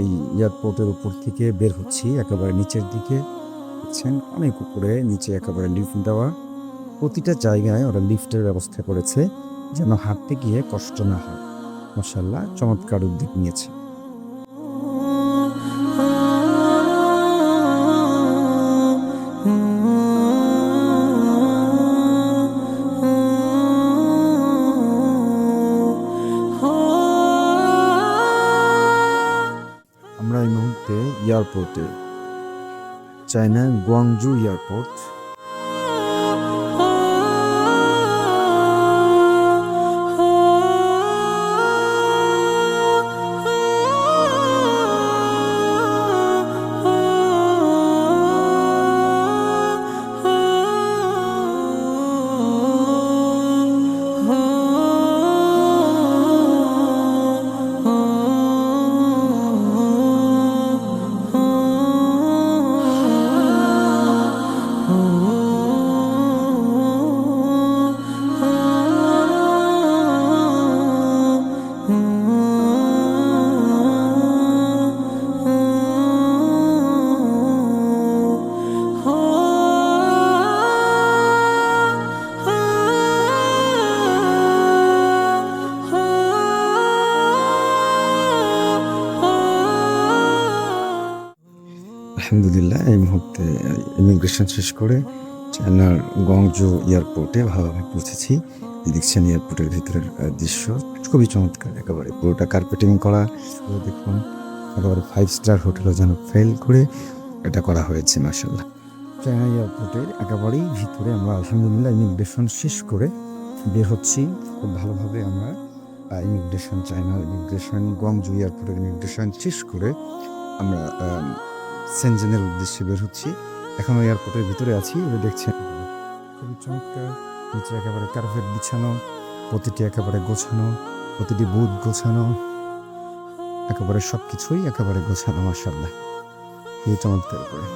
এই এয়ারপোর্টের উপর থেকে বের হচ্ছি একেবারে নিচের দিকে। দেখছেন অনেক উপরে, নিচে একেবারে লিফট দেওয়া। প্রতিটা জায়গায় ওরা লিফটের ব্যবস্থা করেছে যেন হাঁটতে গিয়ে কষ্ট না হয়। মাশাআল্লাহ, চমৎকার উদ্যোগ নিয়েছে। আমরা এই মুহূর্তে এয়ারপোর্টে, চায়না গুয়াংজু এয়ারপোর্ট। আলহামদুলিল্লাহ, এই মুহূর্তে ইমিগ্রেশন শেষ করে চায়নার গুয়াংজু এয়ারপোর্টে ভালোভাবে পৌঁছেছি। দেখছেন এয়ারপোর্টের ভিতরের দৃশ্য খুবই চমৎকার, একেবারে পুরোটা কার্পেটিং করা। দেখুন একেবারে 5 স্টার হোটেলও যেন ফেল করে এটা করা হয়েছে। মাশাআল্লাহ, চায়না এয়ারপোর্টের একেবারেই ভিতরে আমরা আলহামদুলিল্লাহ ইমিগ্রেশন শেষ করে বের হচ্ছি। খুব ভালোভাবে আমরা ইমিগ্রেশন, চায়নার ইমিগ্রেশন, গুয়াংজু এয়ারপোর্টের ইমিগ্রেশন শেষ করে আমরা সেনজেনের উদ্দেশ্যে বের হচ্ছি। এখনও এয়ারপোর্টের ভিতরে আছি। দেখছেন খুবই চমৎকার, নিচে একেবারে কার্পেট বিছানো, প্রতিটি একেবারে গোছানো, প্রতিটি বুথ গোছানো, একেবারে সব কিছুই একেবারে গোছানো। মাশাআল্লাহ, খুবই চমৎকার করে।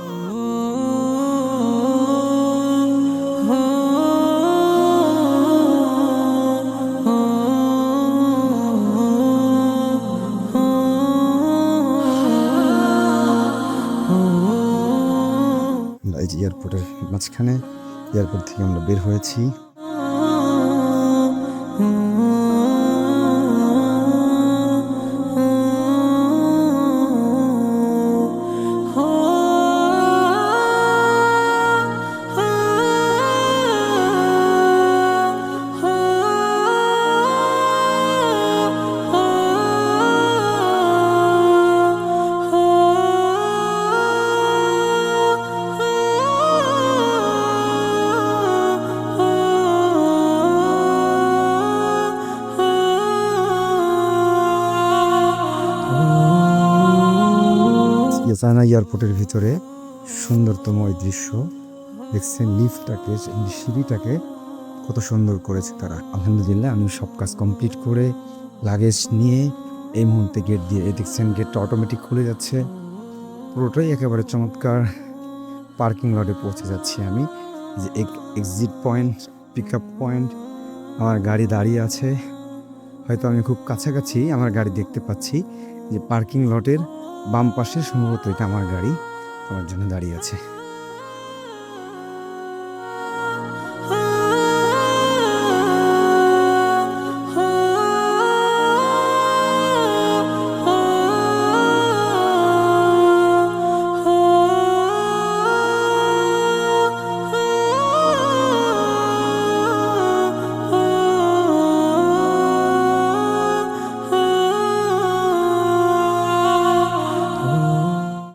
এই যে এয়ারপোর্টের মাঝখানে, এয়ারপোর্ট থেকে আমরা বের হয়েছি। চায়না এয়ারপোর্টের ভিতরে সুন্দরতম এই দৃশ্য দেখছেন। লিফটটাকে, সিঁড়িটাকে কত সুন্দর করেছে তারা। আলহামদুলিল্লাহ, আমি সব কাজ কমপ্লিট করে লাগেজ নিয়ে এই মুহূর্তে গেট দিয়ে, দেখছেন গেটটা অটোমেটিক খুলে যাচ্ছে। পুরোটাই একেবারে চমৎকার। পার্কিং লটে পৌঁছে যাচ্ছি আমি। যে exit point, pick up point, আমার গাড়ি দাঁড়িয়ে আছে। হয়তো আমি খুব কাছাকাছি আমার গাড়ি দেখতে পাচ্ছি যে পার্কিং লটের বাম পাশে সম্ভবত এটা আমার গাড়ি আমার জন্য দাঁড়িয়ে আছে।